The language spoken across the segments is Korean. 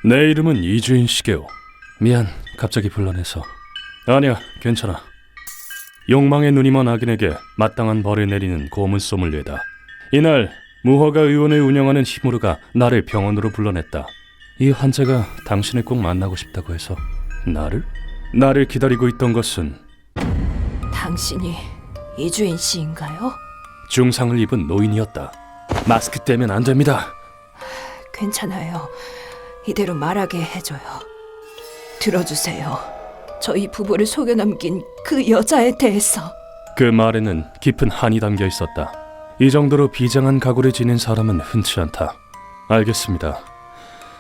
내 이름은 이주인 시게오. 미안, 갑자기 불러내서. 아니야, 괜찮아. 욕망의 눈이 먼 악인에게 마땅한 벌을 내리는 고문 소믈리에다. 이날 무허가 의원을 운영하는 히무르가 나를 병원으로 불러냈다. 이 환자가 당신을 꼭 만나고 싶다고 해서. 나를 기다리고 있던 것은 당신이 이주인 씨인가요? 중상을 입은 노인이었다. 마스크 떼면 안 됩니다. 괜찮아요. 이대로 말하게 해줘요. 들어주세요. 저희 부부를 속여넘긴 그 여자에 대해서. 그 말에는 깊은 한이 담겨 있었다. 이 정도로 비장한 각오를 지닌 사람은 흔치 않다. 알겠습니다.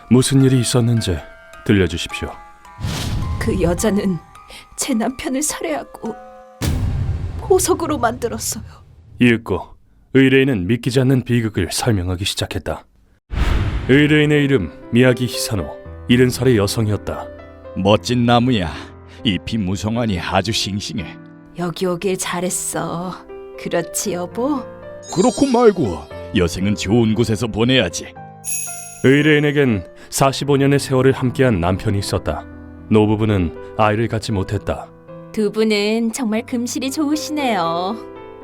무슨 일이 있었는지 들려주십시오. 그 여자는 제 남편을 살해하고 보석으로 만들었어요. 이윽고 의뢰인은 믿기지 않는 비극을 설명하기 시작했다. 의뢰인의 이름 미야기 히사노, 70살의 여성이었다. 멋진 나무야. 잎이 무성하니 아주 싱싱해. 여기 오길 잘했어. 그렇지 여보? 그렇고 말고 여생은 좋은 곳에서 보내야지. 의뢰인에겐 45년의 세월을 함께한 남편이 있었다. 노부부는 아이를 갖지 못했다. 두 분은 정말 금실이 좋으시네요.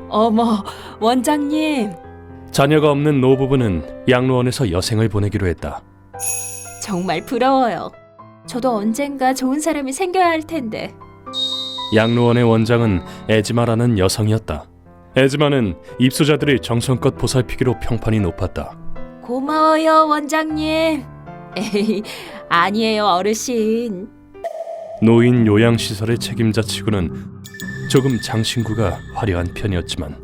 어머, 원장님. 자녀가 없는 노부부는 양로원에서 여생을 보내기로 했다. 정말 부러워요. 저도 언젠가 좋은 사람이 생겨야 할 텐데. 양로원의 원장은 에즈마라는 여성이었다. 에즈마는 입소자들을 정성껏 보살피기로 평판이 높았다. 고마워요, 원장님. 에이, 아니에요, 어르신. 노인 요양시설의 책임자 치고는 조금 장신구가 화려한 편이었지만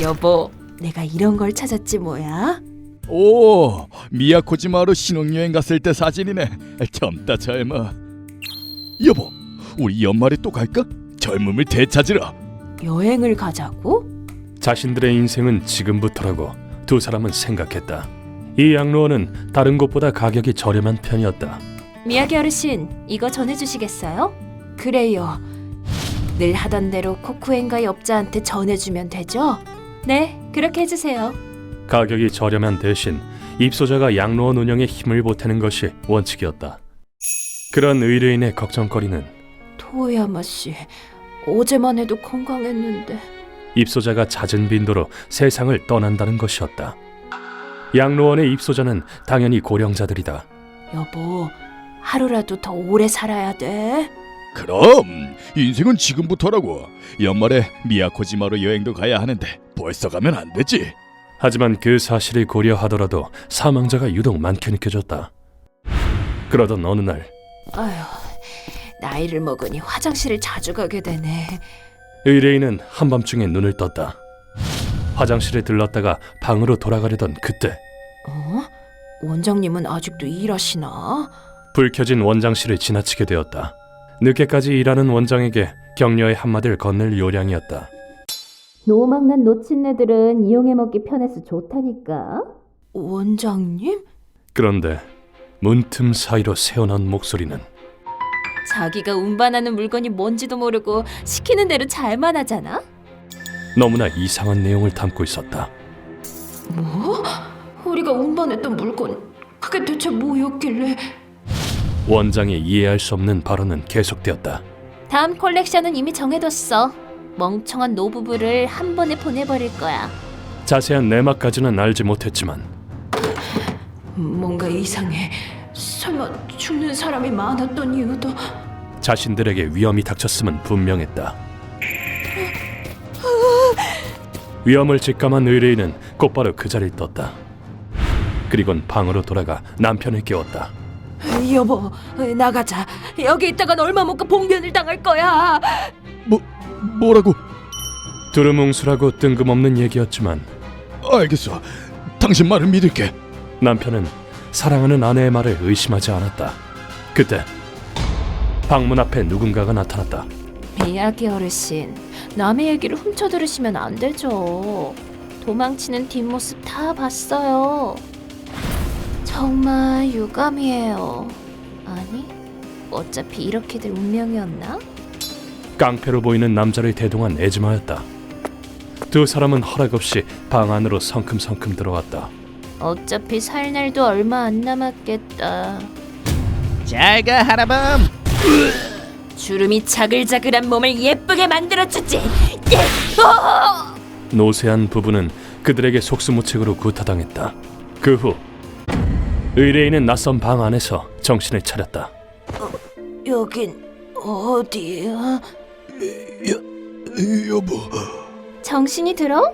여보, 내가 이런 걸 찾았지 뭐야? 오, 미야코지마로 신혼여행 갔을 때 사진이네. 젊다 젊어. 여보, 우리 연말에 또 갈까? 젊음을 되찾으러. 여행을 가자고? 자신들의 인생은 지금부터라고 두 사람은 생각했다. 이 양로원은 다른 곳보다 가격이 저렴한 편이었다. 미야기 어르신, 이거 전해주시겠어요? 그래요. 늘 하던 대로 코쿠엔가 엽자한테 전해주면 되죠? 네, 그렇게 해주세요. 가격이 저렴한 대신 입소자가 양로원 운영에 힘을 보태는 것이 원칙이었다. 그런 의뢰인의 걱정거리는 토야마 씨, 어제만 해도 건강했는데. 입소자가 잦은 빈도로 세상을 떠난다는 것이었다. 양로원의 입소자는 당연히 고령자들이다. 여보, 하루라도 더 오래 살아야 돼. 그럼 인생은 지금부터라고. 연말에 미야코지마로 여행도 가야 하는데 벌써 가면 안 되지. 하지만 그 사실을 고려하더라도 사망자가 유독 많게 느껴졌다. 그러던 어느 날 아휴, 나이를 먹으니 화장실을 자주 가게 되네. 의뢰인은 한밤중에 눈을 떴다. 화장실에 들렀다가 방으로 돌아가려던 그때 어? 원장님은 아직도 일하시나? 불 켜진 원장실을 지나치게 되었다. 늦게까지 일하는 원장에게 격려의 한마디를 건넬 요량이었다. 노망난 노친네들은 이용해 먹기 편해서 좋다니까. 원장님? 그런데 문틈 사이로 새어나온 목소리는 자기가 운반하는 물건이 뭔지도 모르고 시키는 대로 잘만 하잖아? 너무나 이상한 내용을 담고 있었다. 뭐? 우리가 운반했던 물건 그게 대체 뭐였길래? 원장이 이해할 수 없는 발언은 계속되었다. 다음 콜렉션은 이미 정해뒀어. 멍청한 노부부를 한 번에 보내버릴 거야. 자세한 내막까지는 알지 못했지만 뭔가 이상해. 설마 죽는 사람이 많았던 이유도. 자신들에게 위험이 닥쳤음은 분명했다. 위험을 직감한 의뢰인은 곧바로 그 자리를 떴다. 그리곤 방으로 돌아가 남편을 깨웠다. 여보, 나가자. 여기 있다간 얼마 못 가 봉변을 당할 거야. 뭐라고? 두루뭉술하고 뜬금없는 얘기였지만 알겠어. 당신 말을 믿을게. 남편은 사랑하는 아내의 말을 의심하지 않았다. 그때 방문 앞에 누군가가 나타났다. 미야기 어르신, 남의 얘기를 훔쳐 들으시면 안 되죠. 도망치는 뒷모습 다 봤어요. 정말 유감이에요. 아니, 어차피 이렇게 될 운명이었나? 깡패로 보이는 남자를 대동한 에즈마였다. 두 사람은 허락 없이 방 안으로 성큼성큼 들어왔다. 어차피 살 날도 얼마 안 남았겠다. 잘가 하라밤. 주름이 자글자글한 몸을 예쁘게 만들어주지. 노쇠한 부부는 그들에게 속수무책으로 구타당했다. 그 후 의뢰인은 낯선 방 안에서 정신을 차렸다. 여긴 어디야? 여보. 정신이 들어?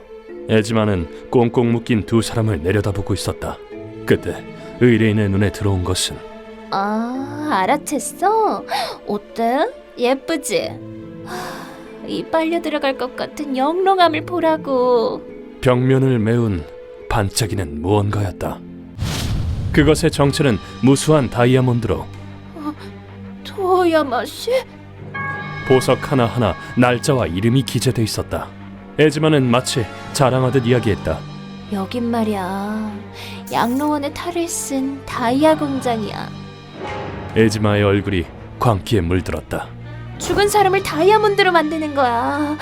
에즈마는 꽁꽁 묶인 두 사람을 내려다보고 있었다. 그때 의뢰인의 눈에 들어온 것은 아, 알아챘어? 어때? 예쁘지? 이 빨려 들어갈 것 같은 영롱함을 보라고. 벽면을 메운 반짝이는 무언가였다. 그것의 정체는 무수한 다이아몬드로 도야마씨? 보석 하나하나 날짜와 이름이 기재돼 있었다. 에즈마는 마치 자랑하듯 이야기했다. 여긴 말이야, 양로원의 탈을 쓴 다이아 공장이야. 에즈마의 얼굴이 광기에 물들었다. 죽은 사람을 다이아몬드로 만드는 거야.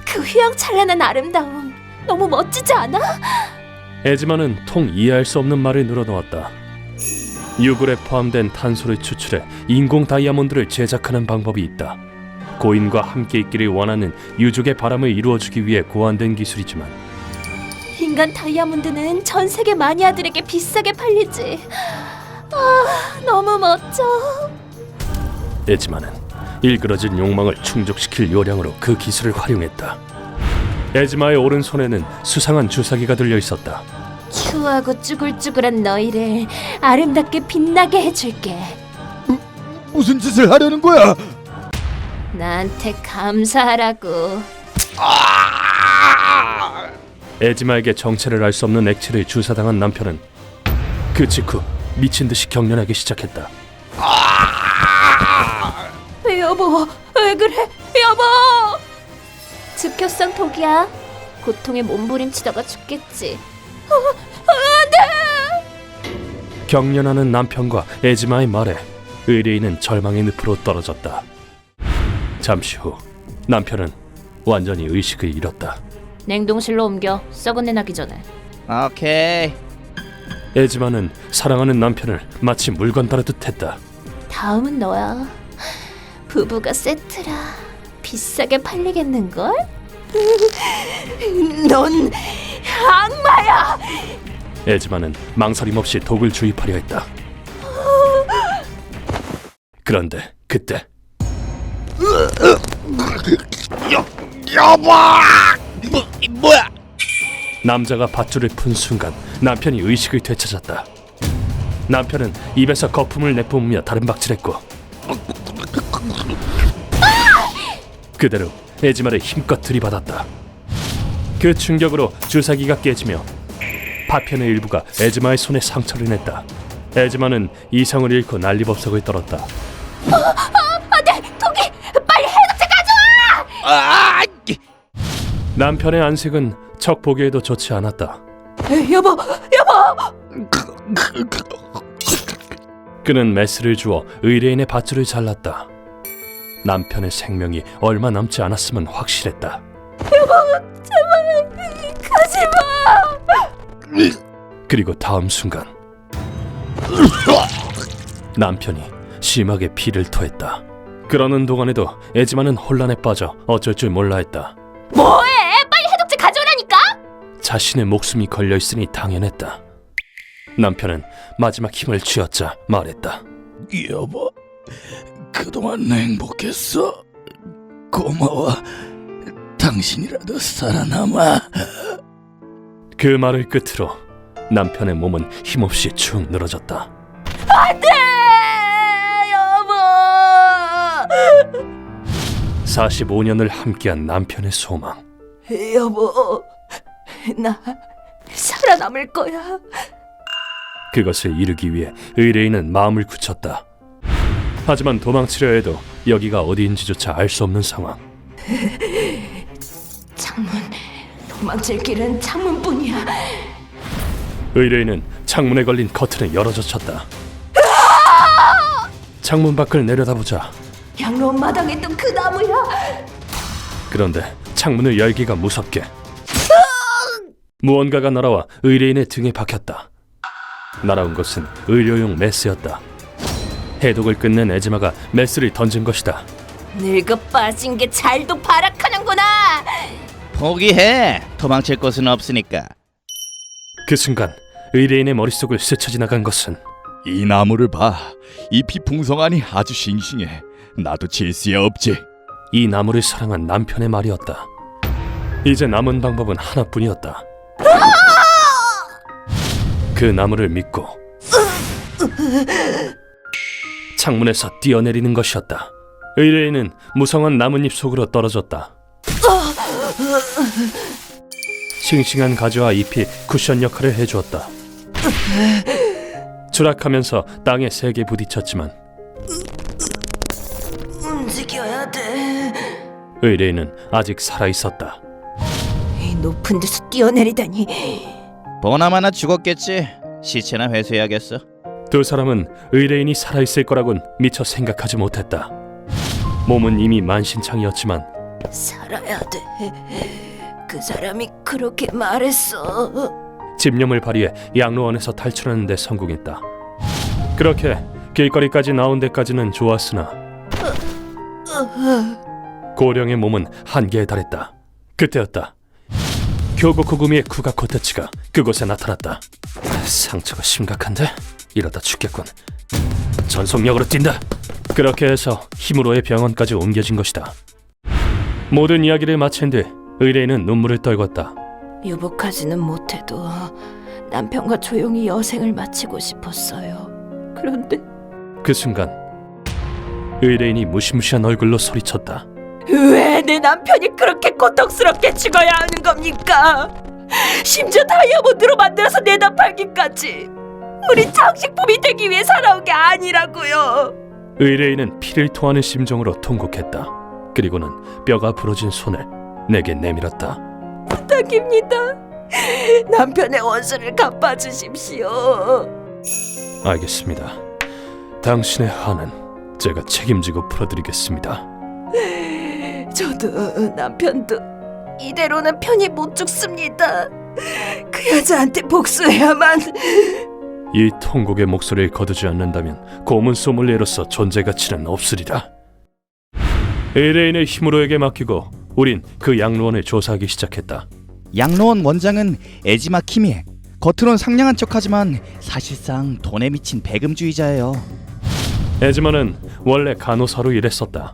그 휘황찬란한 아름다움 너무 멋지지 않아? 에즈마는 통 이해할 수 없는 말을 늘어놓았다. 유골에 포함된 탄소를 추출해 인공 다이아몬드를 제작하는 방법이 있다. 고인과 함께 있기를 원하는 유족의 바람을 이루어주기 위해 고안된 기술이지만 인간 다이아몬드는 전 세계 마니아들에게 비싸게 팔리지. 아, 너무 멋져. 에즈마는 일그러진 욕망을 충족시킬 요량으로 그 기술을 활용했다. 에즈마의 오른손에는 수상한 주사기가 들려 있었다. 추하고 쭈글쭈글한 너희를 아름답게 빛나게 해줄게. 무슨 짓을 하려는 거야? 나한테 감사하라고. 에즈마에게 정체를 알 수 없는 액체를 주사당한 남편은 그 직후 미친 듯이 경련하기 시작했다. 여보, 왜 그래? 여보! 즉효성 독이야. 고통에 몸부림치다가 죽겠지. 경련하는 남편과 에즈마의 말에 의뢰인은 절망의 늪으로 떨어졌다. 잠시 후 남편은 완전히 의식을 잃었다. 냉동실로 옮겨, 썩은 내 나기 전에. 오케이. 에즈마는 사랑하는 남편을 마치 물건 다루듯 했다. 다음은 너야. 부부가 세트라 비싸게 팔리겠는걸? 넌 악마야! 에즈마는 망설임 없이 독을 주입하려 했다. 그런데 그때 여보! 뭐야? 남자가 밧줄을 푼 순간 남편이 의식을 되찾았다. 남편은 입에서 거품을 내뿜으며 다른 박질했고 그대로 에즈마를 힘껏 들이받았다. 그 충격으로 주사기가 깨지며 파편의 일부가 에즈마의 손에 상처를 냈다. 에즈마는 이성을 잃고 난리법석을 떨었다. 안돼! 독이! 빨리 해독제 가져와! 남편의 안색은 척 보기에도 좋지 않았다. 여보! 여보! 그는 메스를 주어 의뢰인의 밧줄을 잘랐다. 남편의 생명이 얼마 남지 않았음은 확실했다. 가지마! 그리고 다음 순간 남편이 심하게 피를 토했다. 그러는 동안에도 에즈마는 혼란에 빠져 어쩔 줄 몰라 했다. 뭐해! 빨리 해독제 가져오라니까! 자신의 목숨이 걸려있으니 당연했다. 남편은 마지막 힘을 쥐어짜 말했다. 여보, 그동안 행복했어. 고마워. 당신이라도 살아남아. 그 말을 끝으로 남편의 몸은 힘없이 축 늘어졌다. 안돼! 여보! 45년을 함께한 남편의 소망. 여보, 나 살아남을 거야. 그것을 이루기 위해 의뢰인은 마음을 굳혔다. 하지만 도망치려 해도 여기가 어디인지조차 알 수 없는 상황. 창문, 도망칠 길은 창문뿐이야. 의뢰인은 창문에 걸린 커튼을 열어젖혔다. 창문 밖을 내려다보자 양로원 마당에 있던 그 나무야. 그런데 창문을 열기가 무섭게 무언가가 날아와 의뢰인의 등에 박혔다. 날아온 것은 의료용 메스였다. 해독을 끝낸 에즈마가 메스를 던진 것이다. 늙어 빠진 게 잘도 발악하는구나. 포기해. 도망칠 곳은 없으니까. 그 순간 의뢰인의 머릿속을 스쳐 지나간 것은 이 나무를 봐. 잎이 풍성하니 아주 싱싱해. 나도 질 수 없지. 이 나무를 사랑한 남편의 말이었다. 이제 남은 방법은 하나뿐이었다. 그 나무를 믿고 창문에서 뛰어내리는 것이었다. 의뢰인은 무성한 나뭇잎 속으로 떨어졌다. 싱싱한 가지와 잎이 쿠션 역할을 해주었다. 추락하면서 땅에 세게 부딪혔지만 움직여야 돼. 의뢰인은 아직 살아있었다. 이 높은 데서 뛰어내리다니. 보나마나 죽었겠지. 시체나 회수해야겠어. 두 사람은 의뢰인이 살아있을 거라곤 미처 생각하지 못했다. 몸은 이미 만신창이었지만 살아야 돼. 그 사람이 그렇게 말했어. 집념을 발휘해 양로원에서 탈출하는 데 성공했다. 그렇게 길거리까지 나온 데까지는 좋았으나 고령의 몸은 한계에 달했다. 그때였다. 교고쿠구미의 쿠가코 테츠가 그곳에 나타났다. 상처가 심각한데? 이러다 죽겠군. 전속력으로 뛴다. 그렇게 해서 힘으로의 병원까지 옮겨진 것이다. 모든 이야기를 마친 뒤 의뢰인은 눈물을 떨궜다. 유복하지는 못해도 남편과 조용히 여생을 마치고 싶었어요. 그런데 그 순간 의뢰인이 무시무시한 얼굴로 소리쳤다. 왜 내 남편이 그렇게 고통스럽게 죽어야 하는 겁니까? 심지어 다이아몬드로 만들어서 내다 팔기까지. 우리 장식품이 되기 위해 살아온 게 아니라고요. 의뢰인은 피를 토하는 심정으로 통곡했다. 그리고는 뼈가 부러진 손을 내게 내밀었다. 부탁입니다. 남편의 원수를 갚아주십시오. 알겠습니다. 당신의 한은 제가 책임지고 풀어드리겠습니다. 저도 남편도 이대로는 편히 못 죽습니다. 그 여자한테 복수해야만. 이 통곡의 목소리를 거두지 않는다면 고문 소믈리에로서 존재 가치는 없으리라. 의뢰인의 힘으로에게 맡기고 우린 그 양로원을 조사하기 시작했다. 양로원 원장은 에지마 키미에. 겉으론 상냥한 척하지만 사실상 돈에 미친 배금주의자예요. 에즈마는 원래 간호사로 일했었다.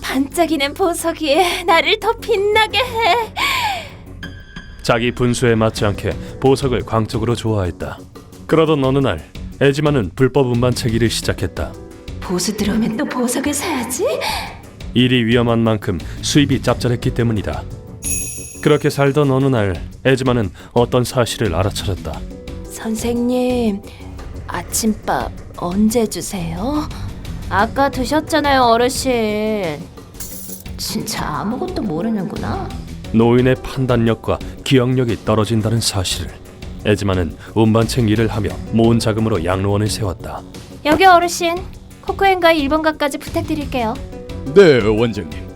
반짝이는 보석이 나를 더 빛나게 해. 자기 분수에 맞지 않게 보석을 광적으로 좋아했다. 그러던 어느 날 에즈마는 불법 운반체기를 시작했다. 보수 들어오면 또 보석을 사야지. 일이 위험한 만큼 수입이 짭짤했기 때문이다. 그렇게 살던 어느 날 에즈마는 어떤 사실을 알아차렸다. 선생님, 아침밥 언제 주세요? 아까 드셨잖아요, 어르신. 진짜 아무것도 모르는구나. 노인의 판단력과 기억력이 떨어진다는 사실을 에즈마는 운반책 일을 하며 모은 자금으로 양로원을 세웠다. 여기 어르신, 코쿠엔가의 1번가까지 부탁드릴게요. 네, 원장님.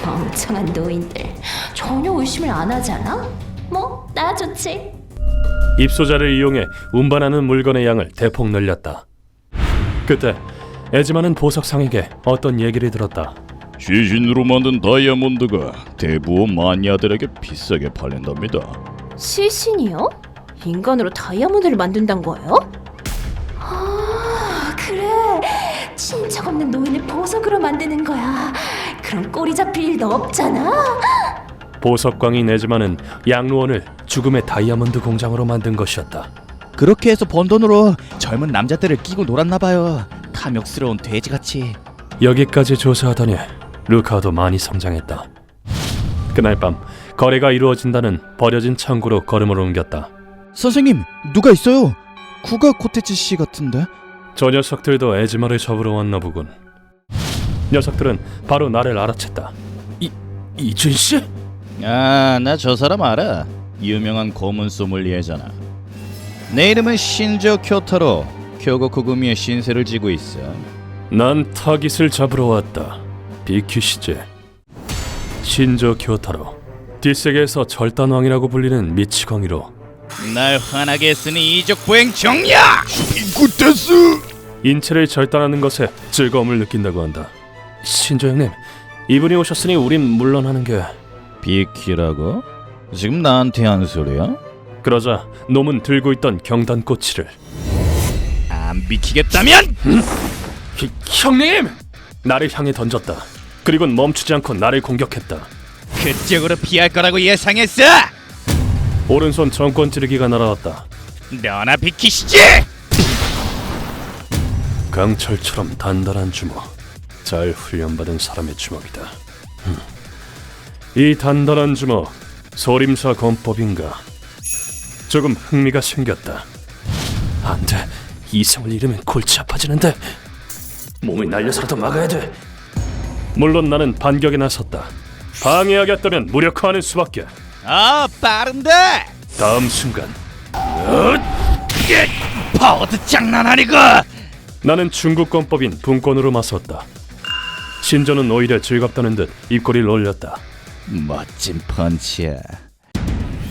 멍청한 노인들 전혀 의심을 안 하잖아? 뭐, 나 좋지. 입소자를 이용해 운반하는 물건의 양을 대폭 늘렸다. 그때 에즈마는 보석상에게 어떤 얘기를 들었다. 시신으로 만든 다이아몬드가 대부호 마니아들에게 비싸게 팔린답니다. 시신이요? 인간으로 다이아몬드를 만든단 거예요? 아, 그래. 친척 없는 노인을 보석으로 만드는 거야. 그럼 꼬리 잡힐 일도 없잖아. 보석광인 에즈마는 양로원을 죽음의 다이아몬드 공장으로 만든 것이었다. 그렇게 해서 번 돈으로 젊은 남자들을 끼고 놀았나봐요. 탐욕스러운 돼지같이. 여기까지 조사하더니 루카도 많이 성장했다. 그날 밤 거래가 이루어진다는 버려진 창고로 걸음을 옮겼다. 선생님, 누가 있어요? 쿠가 코테츠 씨 같은데? 저 녀석들도 에즈마를 잡으러 왔나 보군. 녀석들은 바로 나를 알아챘다. 이준 씨? 아, 나 저 사람 알아. 유명한 고문 소믈리에잖아. 내 이름은 신조 쿄타로. 교고쿠구미의 신세를 지고 있어. 난 타깃을 잡으러 왔다. 비키시제. 신조 교타로. 뒷세계에서 절단왕이라고 불리는 미치광이로 날 화나게 했으니 이적 보행 정야! 이구테스! 인체를 절단하는 것에 즐거움을 느낀다고 한다. 신조 형님, 이분이 오셨으니 우린 물러나는 게... 비키라고? 지금 나한테 한 소리야? 그러자 놈은 들고 있던 경단꼬치를 안 비키겠다면? 형님! 나를 향해 던졌다. 그리곤 멈추지 않고 나를 공격했다. 그쪽으로 피할 거라고 예상했어! 오른손 정권 찌르기가 날아왔다. 너나 비키시지! 강철처럼 단단한 주먹. 잘 훈련받은 사람의 주먹이다. 이 단단한 주먹, 소림사 권법인가? 조금 흥미가 생겼다. 안 돼. 이성을 잃으면 골치 아파지는데. 몸을 날려서라도 막아야 돼. 물론 나는 반격에 나섰다. 방해하겠다면 무력화하는 수밖에. 아, 빠른데! 다음 순간 파워도 장난 아니고! 나는 중국 권법인 분권으로 맞섰다. 신조는 오히려 즐겁다는 듯 입꼬리를 올렸다. 멋진 펀치야.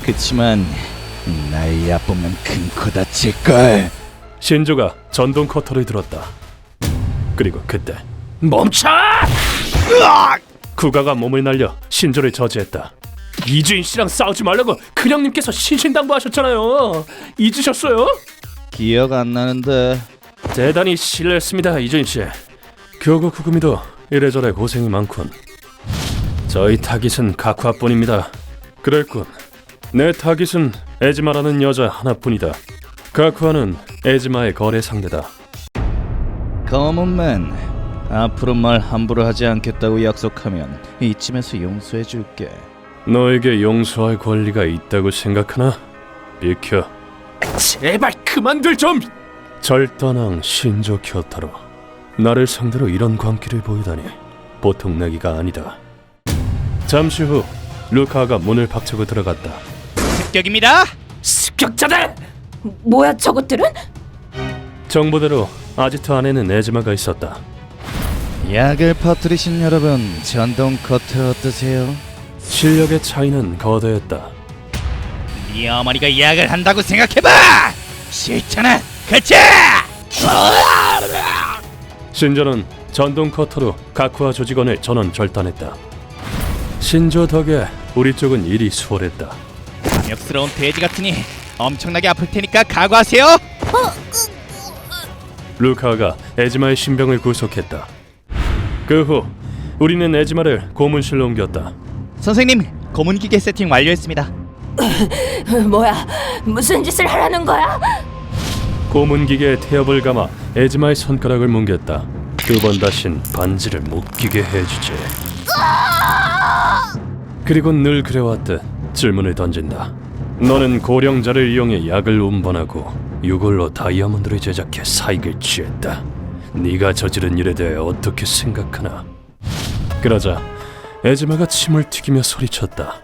그치만 날 얕보면 큰 코 다칠걸. 신조가 전동 커터를 들었다. 그리고 그때 멈춰! 쿠가가 몸을 날려 신조를 저지했다. 이주인 씨랑 싸우지 말라고 큰형님께서 신신당부하셨잖아요. 잊으셨어요? 기억 안 나는데. 대단히 실례했습니다, 이주인 씨. 교구 구구미도 이래저래 고생이 많군. 저희 타깃은 가쿠아뿐입니다. 그랬군. 내 타깃은 에즈마라는 여자 하나뿐이다. 가쿠아는 에즈마의 거래 상대다. 검은맨, 앞으로 말 함부로 하지 않겠다고 약속하면 이쯤에서 용서해줄게. 너에게 용서할 권리가 있다고 생각하나? 비켜. 제발 그만들 좀! 절단왕 신조 쿄타로. 나를 상대로 이런 광기를 보이다니 보통 내기가 아니다. 잠시 후 루카가 문을 박차고 들어갔다. 습격입니다. 습격자들! 뭐야 저것들은? 정보대로 아지트 안에는 에즈마가 있었다. 약을 퍼뜨리신 여러분, 전동 커트 어떠세요? 실력의 차이는 거대했다. 네 어머니가 약을 한다고 생각해봐! 싫잖아, 그치? 신조는 전동 커터로 가쿠아 조직원을 전원 절단했다. 신조 덕에 우리 쪽은 일이 수월했다. 탐욕스러운 돼지 같으니 엄청나게 아플 테니까 각오하세요. 루카가 에즈마의 신병을 구속했다. 그 후 우리는 에즈마를 고문실로 옮겼다. 선생님, 검은 기계 세팅 완료했습니다. 뭐야 무슨 짓을 하라는 거야? 고문 기계에 태엽을 감아 에즈마의 손가락을 뭉갰다. 두 번 다신 반지를 못 끼게 해주지. 그리고 늘 그래왔듯 질문을 던진다. 너는 고령자를 이용해 약을 운반하고 이걸로 다이아몬드를 제작해 사익을 취했다. 네가 저지른 일에 대해 어떻게 생각하나? 그러자 에즈마가 침을 튀기며 소리쳤다.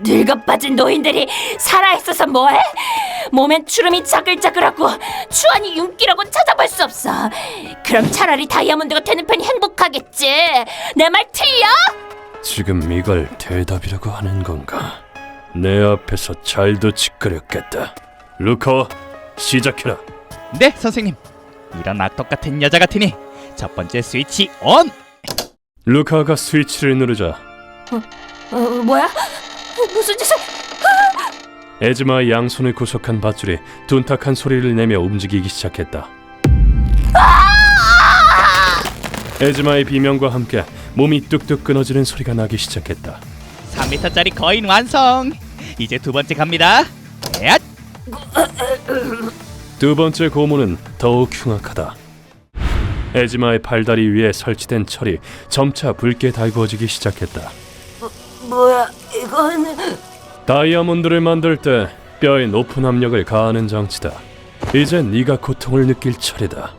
늙어 빠진 노인들이 살아있어서 뭐해? 몸엔 주름이 자글자글하고 추하니 윤기라곤 찾아볼 수 없어. 그럼 차라리 다이아몬드가 되는 편이 행복하겠지. 내 말 틀려? 지금 이걸 대답이라고 하는 건가? 내 앞에서 잘도 짓거렸겠다. 루카, 시작해라. 네, 선생님. 이런 악덕 같은 여자 같으니 첫 번째 스위치 온! 루카가 스위치를 누르자 뭐야? 무슨 짓을? 에즈마의 양손을 구속한 밧줄이 둔탁한 소리를 내며 움직이기 시작했다. 에즈마의 비명과 함께 몸이 뚝뚝 끊어지는 소리가 나기 시작했다. 3m짜리 거인 완성! 이제 두 번째 갑니다. 야! 두 번째 고문은 더욱 흉악하다. 에즈마의 팔다리 위에 설치된 철이 점차 붉게 달구어지기 시작했다. 뭐야 이건? 다이아몬드를 만들 때 뼈에 높은 압력을 가하는 장치다. 이제 네가 고통을 느낄 차례다.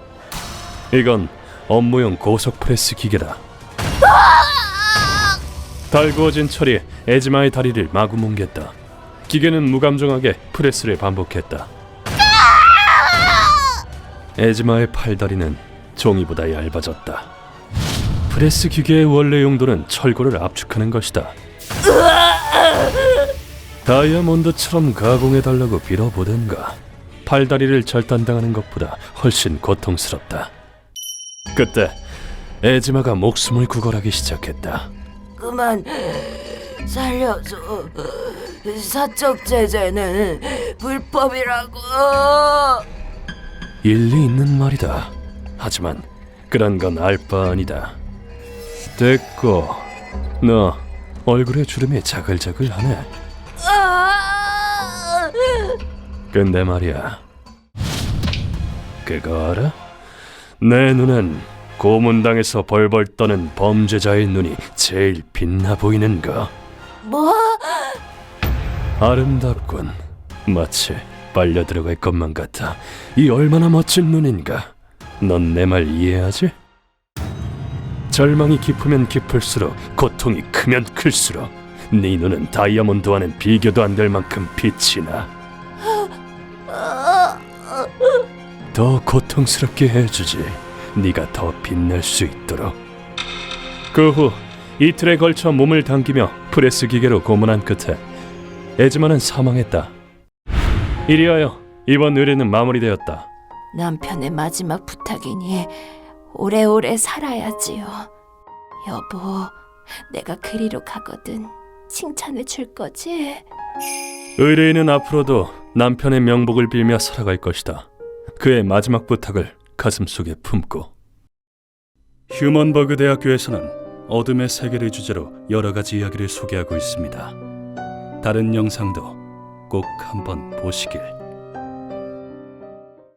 이건 업무용 고속 프레스 기계다. 달구어진 철이 에즈마의 다리를 마구 뭉갰다. 기계는 무감정하게 프레스를 반복했다. 에즈마의 팔다리는 종이보다 얇아졌다. 프레스 기계의 원래 용도는 철골을 압축하는 것이다. 다이아몬드처럼 가공해달라고 빌어보든가. 팔다리를 절단당하는 것보다 훨씬 고통스럽다. 그때 에즈마가 목숨을 구걸하기 시작했다. 그만 살려줘. 사적 제재는 불법이라고. 일리 있는 말이다. 하지만 그런 건 알 바 아니다. 됐고, 너 얼굴에 주름이 자글자글하네. 근데 말이야, 그거 알아? 내 눈엔 고문당에서 벌벌 떠는 범죄자의 눈이 제일 빛나 보이는 거. 뭐? 아름답군. 마치 빨려 들어갈 것만 같아. 이 얼마나 멋진 눈인가. 넌 내 말 이해하지? 절망이 깊으면 깊을수록, 고통이 크면 클수록 네 눈은 다이아몬드와는 비교도 안 될 만큼 빛이 나. 더 고통스럽게 해주지. 네가 더 빛날 수 있도록. 그 후 이틀에 걸쳐 몸을 당기며 프레스 기계로 고문한 끝에 에즈마는 사망했다. 이리하여 이번 의뢰는 마무리되었다. 남편의 마지막 부탁이니 오래오래 살아야지요. 여보, 내가 그리로 가거든 칭찬해 줄 거지? 의뢰인은 앞으로도 남편의 명복을 빌며 살아갈 것이다. 그의 마지막 부탁을 가슴속에 품고. 휴먼버그 대학교에서는 어둠의 세계를 주제로 여러 가지 이야기를 소개하고 있습니다. 다른 영상도 꼭 한번 보시길.